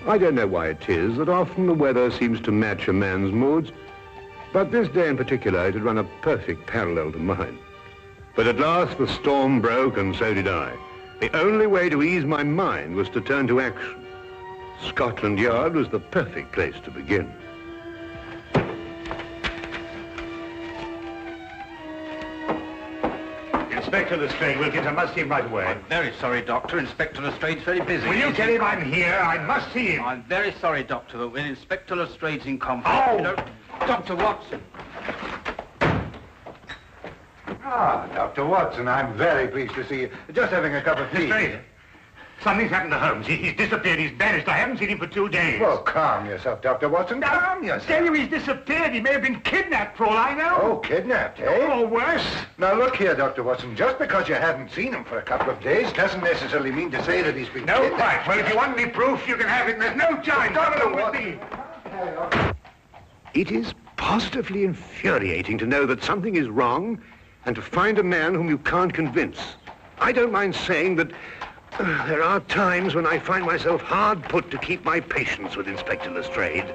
I don't know why it is that often the weather seems to match a man's moods, but this day in particular it had run a perfect parallel to mine. But at last the storm broke, and so did I. The only way to ease my mind was to turn to action. Scotland Yard was the perfect place to begin. Inspector Lestrade, Wilkins, I must see him right away. I'm very sorry, Doctor. Inspector Lestrade's very busy. Will you tell him I'm here? I must see him. I'm very sorry, Doctor, but when Inspector Lestrade's in conference... Oh! You know, Dr. Watson. Ah, Dr. Watson, I'm very pleased to see you. Just having a cup of tea. Lestrade, something's happened to Holmes. He's disappeared. He's vanished. I haven't seen him for 2 days. Well, calm yourself, Dr. Watson. Calm I yourself. tell you, he's disappeared. He may have been kidnapped for all I know. Oh, kidnapped, eh? Or worse. Now, look here, Dr. Watson. Just because you haven't seen him for a couple of days doesn't necessarily mean to say that he's been No, kidnapped. quite. Well, if you want any proof, you can have it. There's no time. Dr. Come with me. It is positively infuriating to know that something is wrong and to find a man whom you can't convince. I don't mind saying that there are times when I find myself hard put to keep my patience with Inspector Lestrade.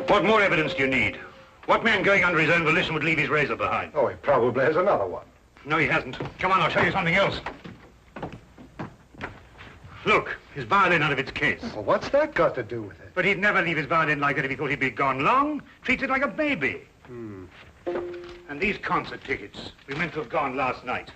What more evidence do you need? What man going under his own volition would leave his razor behind? Oh, he probably has another one. No, he hasn't. Come on, I'll show you something else. Look, his violin out of its case. Well, what's that got to do with it? But he'd never leave his violin like that if he thought he'd be gone long. Treats it like a baby. And these concert tickets, we meant to have gone last night.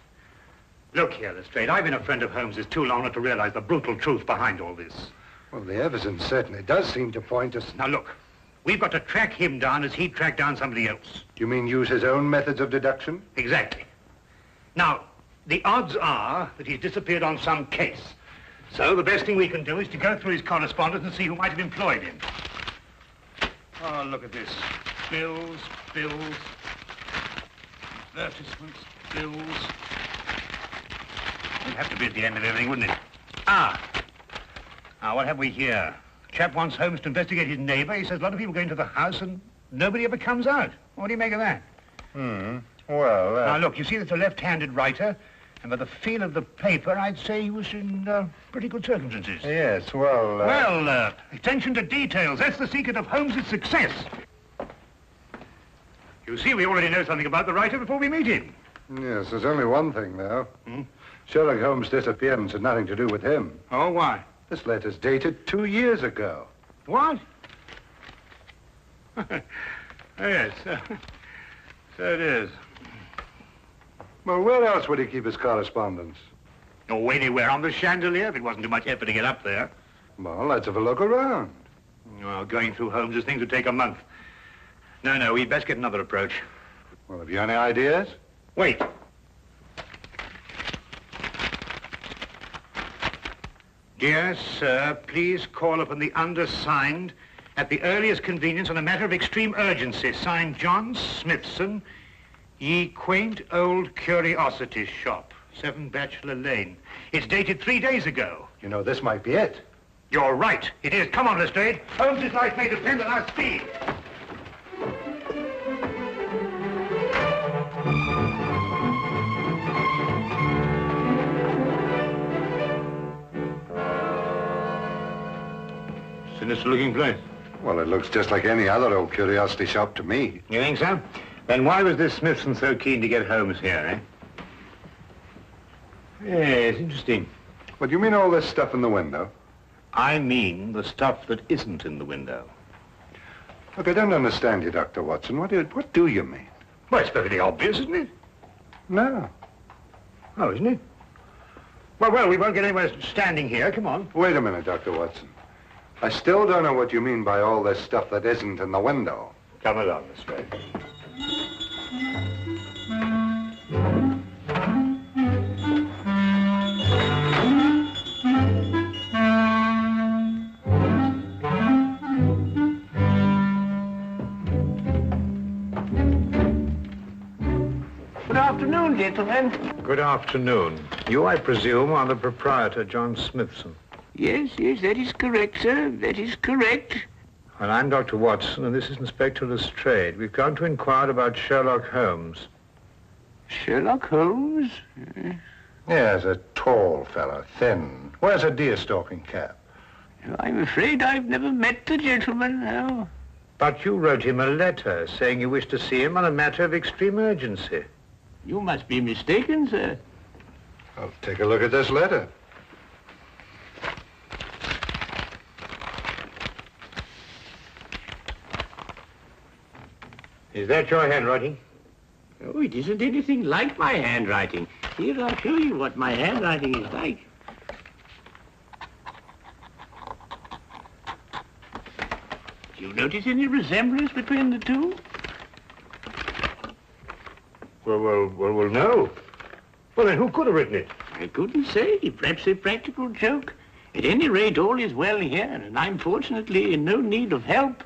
Look here, Lestrade, I've been a friend of Holmes's too long not to realize the brutal truth behind all this. Well, the evidence certainly does seem to point us... Now look, we've got to track him down as he tracked down somebody else. You mean use his own methods of deduction? Exactly. Now, the odds are that he's disappeared on some case. So the best thing we can do is to go through his correspondence and see who might have employed him. Oh, look at this. Bills, advertisements, bills. It'd have to be at the end of everything, wouldn't it? Now, what have we here? Chap wants Holmes to investigate his neighbor. He says a lot of people go into the house and nobody ever comes out. What do you make of that? Well, Now, look, you see that's a left-handed writer, and by the feel of the paper, I'd say he was in pretty good circumstances. Yes, well... Well, attention to details. That's the secret of Holmes' success. You see, we already know something about the writer before we meet him. Yes, there's only one thing, though. Sherlock Holmes' disappearance had nothing to do with him. Oh, why? This letter's dated 2 years ago. What? Yes, so it is. Well, where else would he keep his correspondence? Oh, anywhere on the chandelier, if it wasn't too much effort to get up there. Well, let's have a look around. Well, going through Holmes' things would take a month. No, we'd best get another approach. Well, have you any ideas? Wait. Dear sir, please call upon the undersigned at the earliest convenience on a matter of extreme urgency. Signed, John Smithson, Ye Quaint Old Curiosity Shop, 7 Bachelor Lane. It's dated 3 days ago. You know, this might be it. You're right. It is. Come on, Lestrade. Holmes' life may depend on our speed. Sinister-looking place. Well, it looks just like any other old curiosity shop to me. You think so? Then why was this Smithson so keen to get Holmes here, eh? Yes, interesting. What do you mean all this stuff in the window? I mean the stuff that isn't in the window. Look, I don't understand you, Dr. Watson. What do you mean? Well, it's perfectly obvious, isn't it? No. Oh, isn't it? Well, we won't get anywhere standing here. Come on. Wait a minute, Dr. Watson. I still don't know what you mean by all this stuff that isn't in the window. Come along, Lestrade. Good afternoon, gentlemen. Good afternoon. You, I presume, are the proprietor, John Smithson. Yes, that is correct, sir. That is correct. Well, I'm Dr. Watson, and this is Inspector Lestrade. We've come to inquire about Sherlock Holmes. Sherlock Holmes? Yes, a tall fellow, thin. Wears a deer-stalking cap. I'm afraid I've never met the gentleman, no. But you wrote him a letter saying you wished to see him on a matter of extreme urgency. You must be mistaken, sir. Well, take a look at this letter. Is that your handwriting? Oh, it isn't anything like my handwriting. Here, I'll show you what my handwriting is like. Do you notice any resemblance between the two? Well, no. Well, then who could have written it? I couldn't say. Perhaps a practical joke. At any rate, all is well here, and I'm fortunately in no need of help.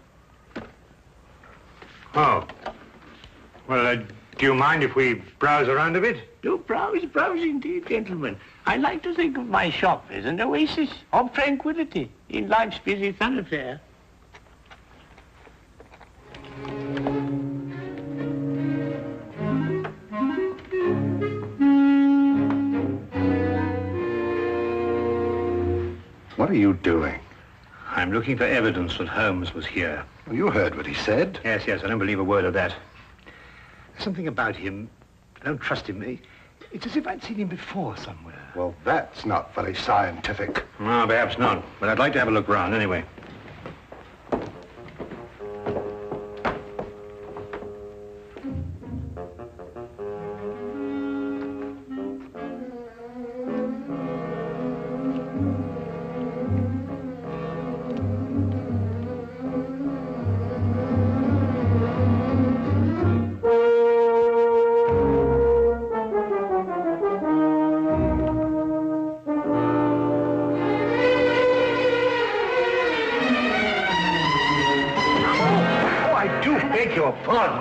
Oh. Well, do you mind if we browse around a bit? Do browse indeed, gentlemen. I like to think of my shop as an oasis of tranquility in life's busy thoroughfare. What are you doing? I'm looking for evidence that Holmes was here. Well, you heard what he said. Yes, I don't believe a word of that. There's something about him. I don't trust him. It's as if I'd seen him before somewhere. Well, that's not very scientific. No, perhaps not. But I'd like to have a look round anyway.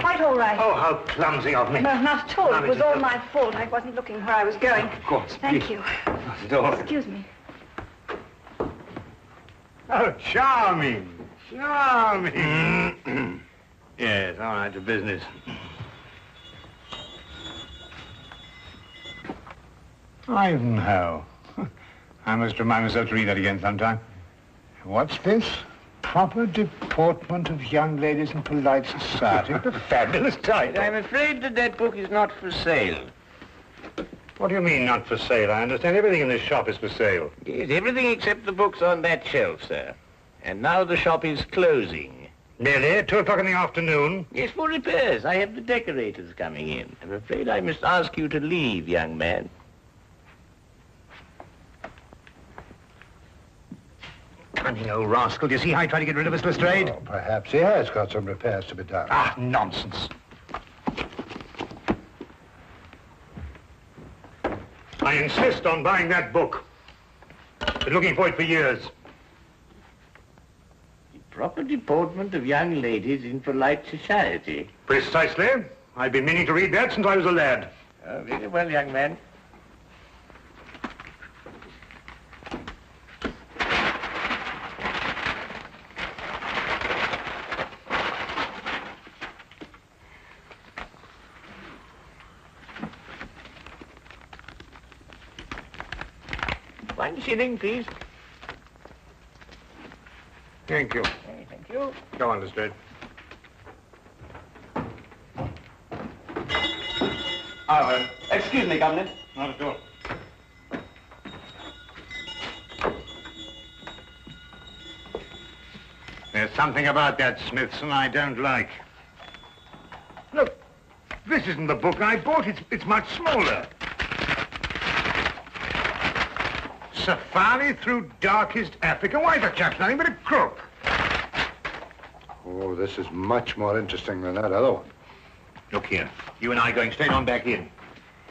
Quite all right. Oh, how clumsy of me. No, not at all. It was all my fault. I wasn't looking where I was going. Of course. Thank you. Not at all. Excuse me. Oh, charming. Charming. Yes, all right, to business. Ivanhoe. I must remind myself to read that again sometime. What's this? Proper deportment of young ladies in polite society. What a fabulous title. I'm afraid that book is not for sale. What do you mean, not for sale? I understand everything in this shop is for sale. Yes, everything except the books on that shelf, sir. And now the shop is closing. Nearly 2 o'clock in the afternoon. Yes, for repairs. I have the decorators coming in. I'm afraid I must ask you to leave, young man. Cunning old rascal. Do you see how he tried to get rid of us, Lestrade? Oh, perhaps he has got some repairs to be done. Ah, nonsense. I insist on buying that book. Been looking for it for years. The proper deportment of young ladies in polite society. Precisely. I've been meaning to read that since I was a lad. Oh, very well, young man. One shilling, please. Thank you. Thank you. Go on, Lestrade. Excuse me, Governor. Not at all. There's something about that, Smithson, I don't like. Look, this isn't the book I bought. It's much smaller. Safari through darkest Africa. Why, the chap's nothing but a crook. Oh, this is much more interesting than that other one. Look here. You and I are going straight on back in.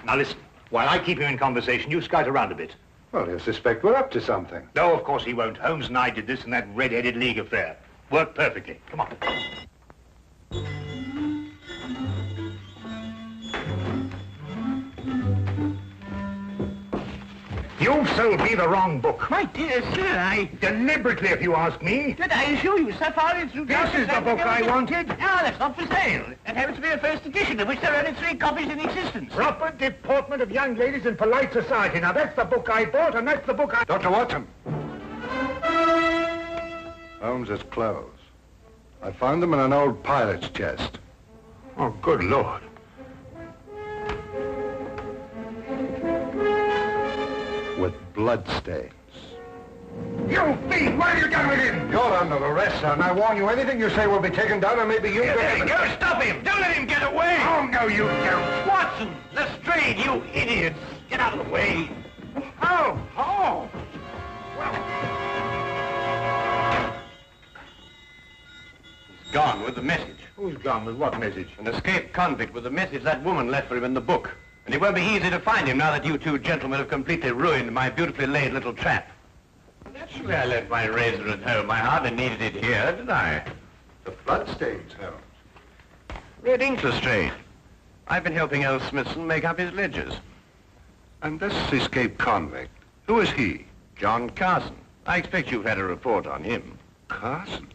Now listen, while I keep you in conversation, you scout around a bit. Well, he'll suspect we're up to something. No, of course he won't. Holmes and I did this in that red-headed league affair. Worked perfectly. Come on. You You've sold me the wrong book. My dear sir, Deliberately, if you ask me. Did I assure you, Safari through... This is the book I wanted. No, that's not for sale. It happens to be a first edition, of which there are only 3 copies in existence. Proper Deportment of Young Ladies in Polite Society. Now, that's the book I bought, and that's the book I... Dr. Watson. Holmes's clothes. I found them in an old pilot's chest. Oh, good Lord. With blood stains. You thief! What have you done with him? You're under arrest, sir, and I warn you, anything you say will be taken down, and maybe you... There you go, stop him! Don't let him get away! Oh, no, you don't. Watson, Lestrade, you idiots! Get out of the way! Oh! He's gone with the message. Who's gone with what message? An escaped convict with the message that woman left for him in the book. And it won't be easy to find him now that you 2 gentlemen have completely ruined my beautifully laid little trap. Naturally, I left my razor at home. I hardly needed it here, did I? The blood stains, Holmes. Red ink, Lestrade. I've been helping Earl Smithson make up his ledgers. And this escaped convict, who is he? John Carson. I expect you've had a report on him. Carson?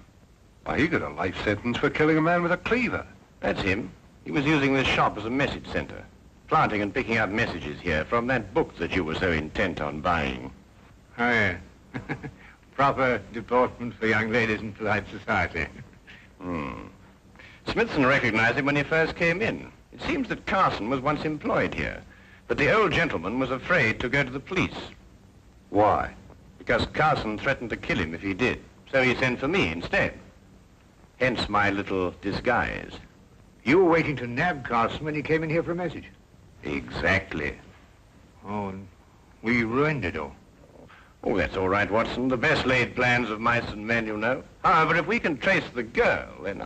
Why, he got a life sentence for killing a man with a cleaver. That's him. He was using this shop as a message center, planting and picking up messages here from that book that you were so intent on buying. Oh, yeah. Proper Deportment for Young Ladies in Polite Society. Smithson recognized him when he first came in. It seems that Carson was once employed here, but the old gentleman was afraid to go to the police. Why? Because Carson threatened to kill him if he did, so he sent for me instead. Hence my little disguise. You were waiting to nab Carson when he came in here for a message. Exactly. Oh, and we ruined it all. Oh, that's all right, Watson. The best laid plans of mice and men, you know. However, if we can trace the girl, then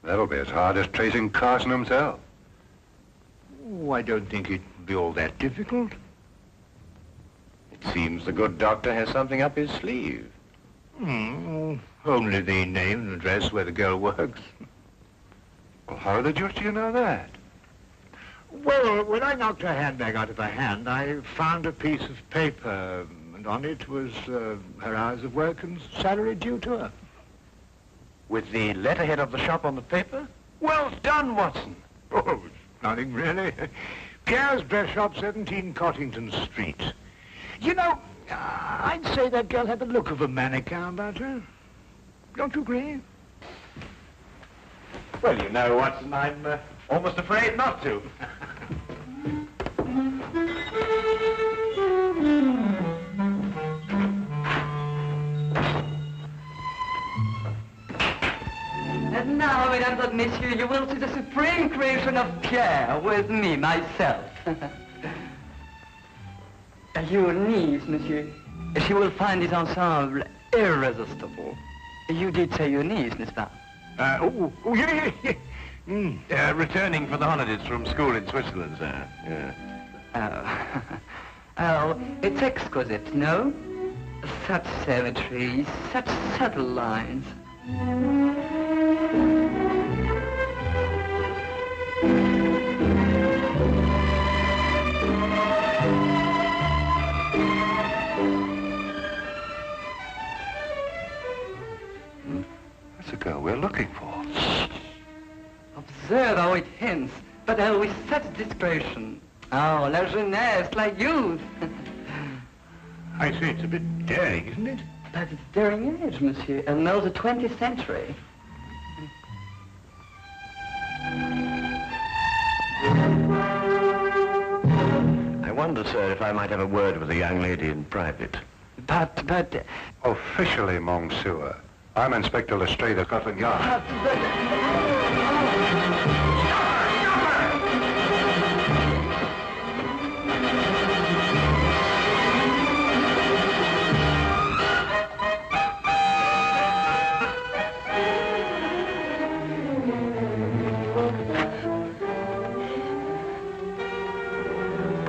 That'll be as hard as tracing Carson himself. Oh, I don't think it'd be all that difficult. It seems the good doctor has something up his sleeve. Only the name and address where the girl works. Well, how the deuce do you know that? Well, when I knocked her handbag out of her hand, I found a piece of paper, and on it was her hours of work and salary due to her. With the letterhead of the shop on the paper? Well done, Watson. Oh, it's nothing really. Pierre's Dress Shop, 17 Cottington Street. You know, I'd say that girl had the look of a mannequin about her. Don't you agree? Well, you know, Watson, I'm almost afraid not to. And now, mesdames and messieurs, you will see the supreme creation of Pierre with me, myself. Your niece, monsieur. She will find this ensemble irresistible. You did say your niece, n'est-ce pas? Yeah. Returning for the holidays from school in Switzerland, sir. Yeah. Oh, it's exquisite, no? Such symmetry, such subtle lines. That's the girl we're looking for. Observe how it hints, but oh, with such discretion. Oh, la jeunesse, la youth. I say it's a bit daring, isn't it? But it's daring age, monsieur, and now the 20th century. I wonder, sir, if I might have a word with the young lady in private. But... Officially, Monsieur, I'm Inspector Lestrade of Scotland Yard.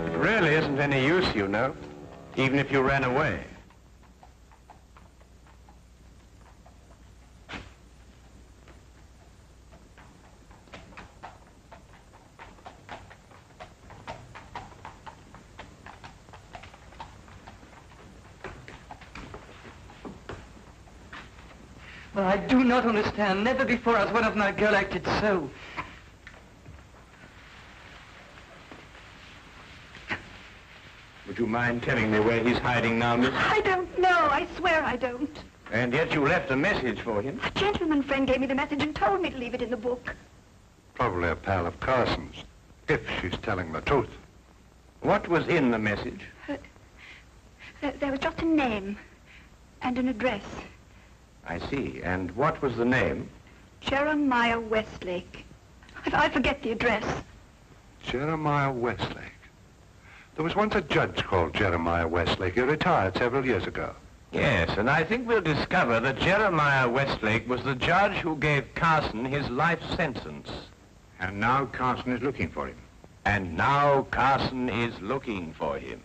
It really isn't any use, you know, even if you ran away. Well, I do not understand. Never before has one of my girl acted so. Would you mind telling me where he's hiding now, miss? I don't know. I swear I don't. And yet you left a message for him. A gentleman friend gave me the message and told me to leave it in the book. Probably a pal of Carson's, if she's telling the truth. What was in the message? There was just a name and an address. I see. And what was the name? Jeremiah Westlake. I forget the address. Jeremiah Westlake. There was once a judge called Jeremiah Westlake. He retired several years ago. Yes, and I think we'll discover that Jeremiah Westlake was the judge who gave Carson his life sentence. And now Carson is looking for him. And now Carson is looking for him.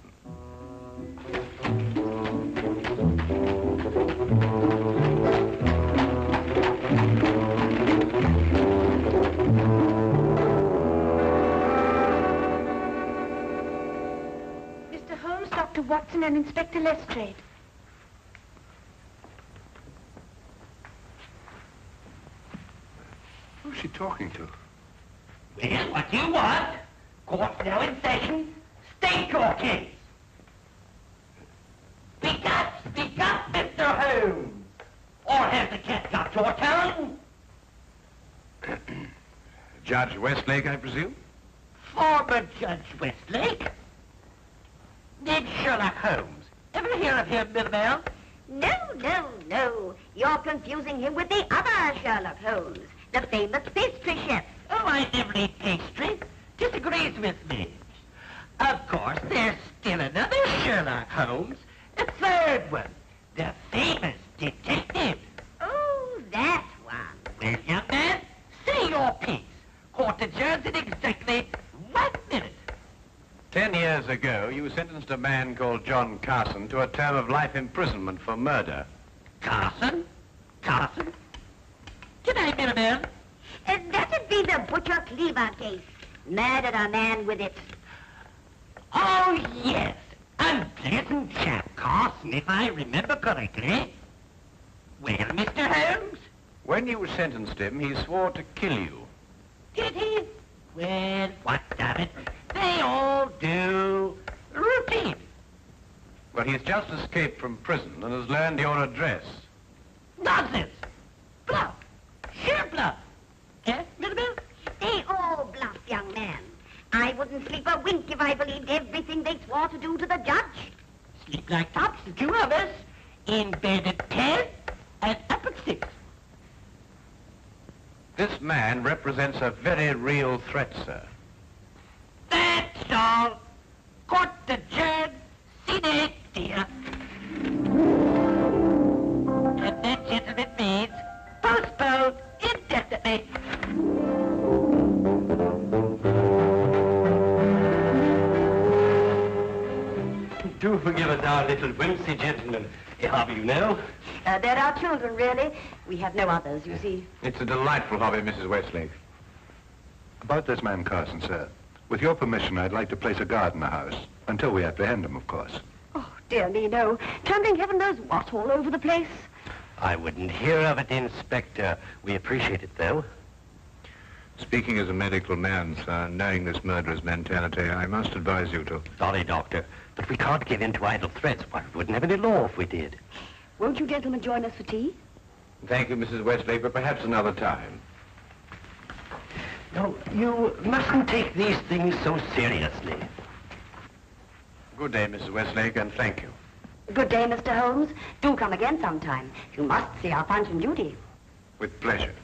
Mr. Holmes, Dr. Watson, and Inspector Lestrade. Who's she talking to? Well, what do you want? Court's now in session. State your case. Speak up, Mr. Holmes. Or has the cat got your tongue? Judge Westlake, I presume? Former Judge Westlake? Did Sherlock Holmes ever hear of him, Milibel? No. You're confusing him with the other Sherlock Holmes, the famous pastry chef. Oh, I never eat pastry. Disagrees with me. Of course, there's still another Sherlock Holmes, a third one, the famous detective. Oh, that one. Well, young man, say your piece. Court adjourns in exactly 1 minute. 10 years ago, you sentenced a man called John Carson to a term of life imprisonment for murder. Carson? G'day, Milibel. That'd be the Butcher Cleaver case. Murdered a man with it. Oh, yes. Unpleasant chap, Carson, if I remember correctly. Well, Mr. Holmes? When you sentenced him, he swore to kill you. Did he? Well, what of it? They all do. Routine. But he's just escaped from prison and has learned your address. Nonsense. Bluff. Sheer bluff. Eh, Milibel? They all bluff, young man. I wouldn't sleep a wink if I believed everything they swore to do to the judge. Sleep like tops, the two of us. In bed at 10 and up at 6. This man represents a very real threat, sir. That's all. Court adjourned. Sine die. And that, gentlemen, means postponed indefinitely. Do forgive us our little whimsy, gentlemen. Hobby, you know. They're our children, really. We have no others, you see. It's a delightful hobby, Mrs. Westlake. About this man Carson, sir. With your permission, I'd like to place a guard in the house. Until we apprehend him, of course. Oh, dear me, no. Trembling heaven knows what all over the place. I wouldn't hear of it, Inspector. We appreciate it, though. Speaking as a medical man, sir, knowing this murderer's mentality, I must advise you to... Sorry, Doctor, but we can't give in to idle threats. Why, we wouldn't have any law if we did. Won't you gentlemen join us for tea? Thank you, Mrs. Westlake, but perhaps another time. No, you mustn't take these things so seriously. Good day, Mrs. Westlake, and thank you. Good day, Mr. Holmes. Do come again sometime. You must see our Punch and Judy. With pleasure.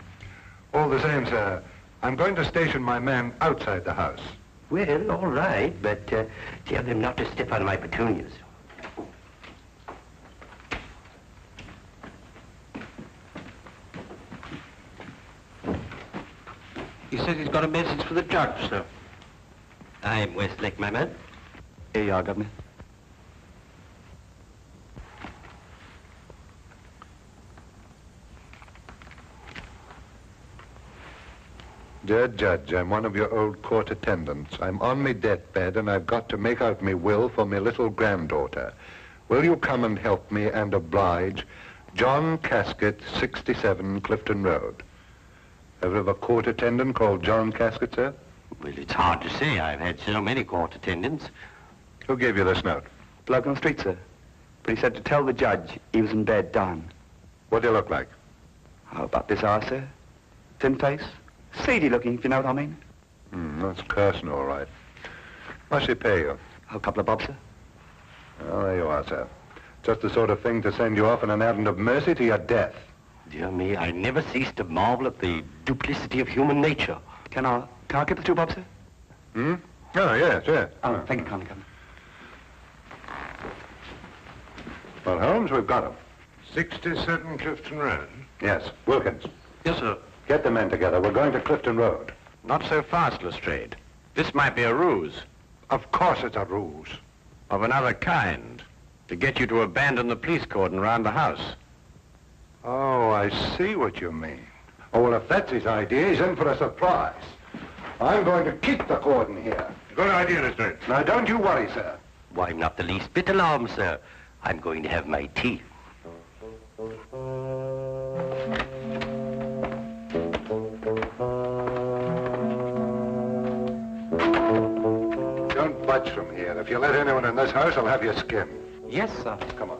All the same, sir, I'm going to station my man outside the house. Well, all right, but tell them not to step on my petunias. He says he's got a message for the judge, sir. I'm Westlake, my man. Here you are, Governor. Dear Judge, I'm one of your old court attendants. I'm on me deathbed and I've got to make out me will for me little granddaughter. Will you come and help me and oblige John Casket, 67 Clifton Road. Ever have a court attendant called John Casket, sir? Well, it's hard to say. I've had so many court attendants. Who gave you this note? Bloke on the street, sir. But he said to tell the judge he was in bed dying. What do you look like? How about this hour, sir? Thin face. Seedy looking, if you know what I mean. That's Carson, all right. What's he pay you? A couple of bob, sir. Oh, there you are, sir. Just the sort of thing to send you off on an errand of mercy to your death. Dear me, I never cease to marvel at the duplicity of human nature. Can I get the 2 bob, sir? Oh, yes, yes. Oh, thank you, kindly. Well, Holmes, we've got him. 67 Clifton Road. Yes, Wilkins. Yes, sir. Get the men together. We're going to Clifton Road. Not so fast, Lestrade. This might be a ruse. Of course it's a ruse. Of another kind. To get you to abandon the police cordon round the house. Oh, I see what you mean. Oh, well, if that's his idea, he's in for a surprise. I'm going to keep the cordon here. Good idea, Lestrade. Now, don't you worry, sir. Why, not the least bit alarmed, sir. I'm going to have my tea. Don't budge from here. If you let anyone in this house, I'll have you skinned. Yes, sir. Come on.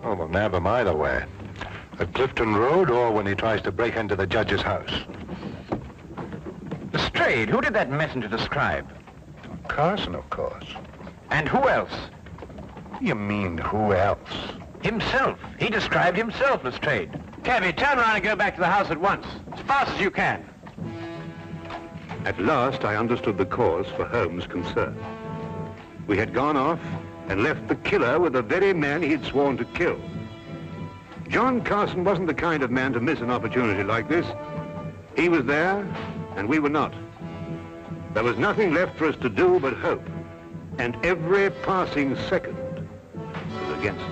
Oh, well, nab him either way. At Clifton Road or when he tries to break into the judge's house. Lestrade, who did that messenger describe? Carson, of course. And who else? You mean who else? Himself. He described himself, Lestrade. Cabby, turn around and go back to the house at once. As fast as you can. At last, I understood the cause for Holmes' concern. We had gone off and left the killer with the very man he'd sworn to kill. John Carson wasn't the kind of man to miss an opportunity like this. He was there, and we were not. There was nothing left for us to do but hope, and every passing second was against us.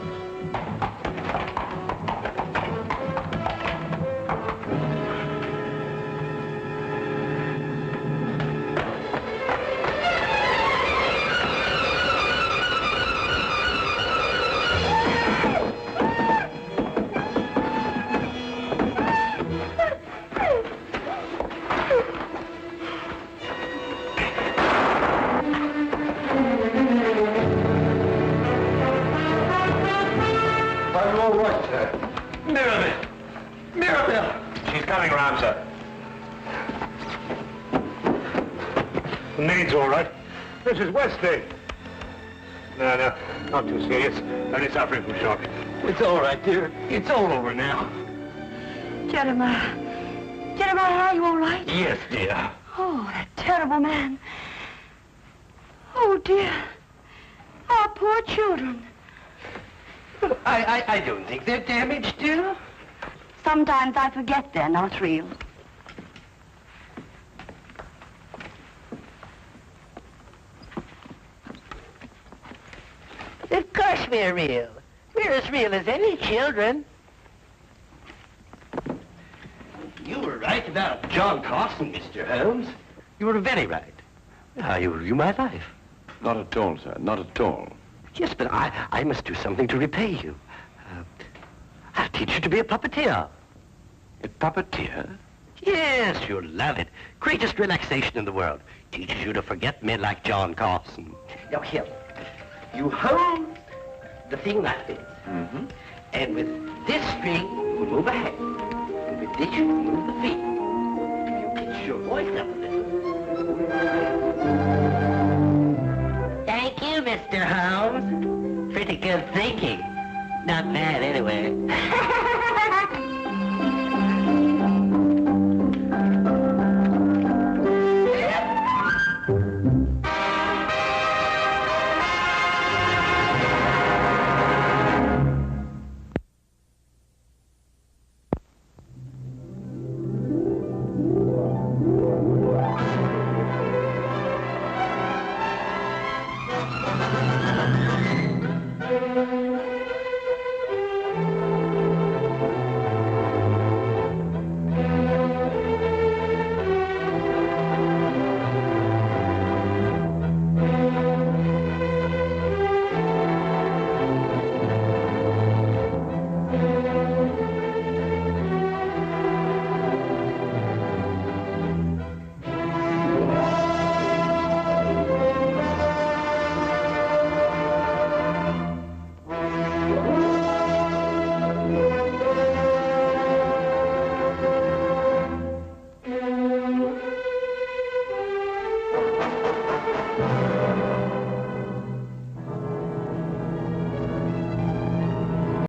She's coming around, sir. The maid's all right. Mrs. Westlake. No, not too serious. Only suffering from shock. It's all right, dear. It's all over now. Jeremiah, are you all right? Yes, dear. Oh, that terrible man. Oh, dear. Our poor children. I don't think they're damaged, dear. Sometimes I forget they're not real. Of course we're real. We're as real as any children. You were right about John Carson, Mr. Holmes. You were very right. How you ruined my life. Not at all, sir. Not at all. Yes, but I must do something to repay you. I'll teach you to be a puppeteer. A puppeteer? Yes, you'll love it. Greatest relaxation in the world. Teaches you to forget men like John Carson. Now, here. You hold the thing like this. Mm-hmm. And with this string, you move a hand. And with this, you move the feet. If you pitch your voice up a little. Thank you, Mr. Holmes. Pretty good thinking. Not bad, anyway.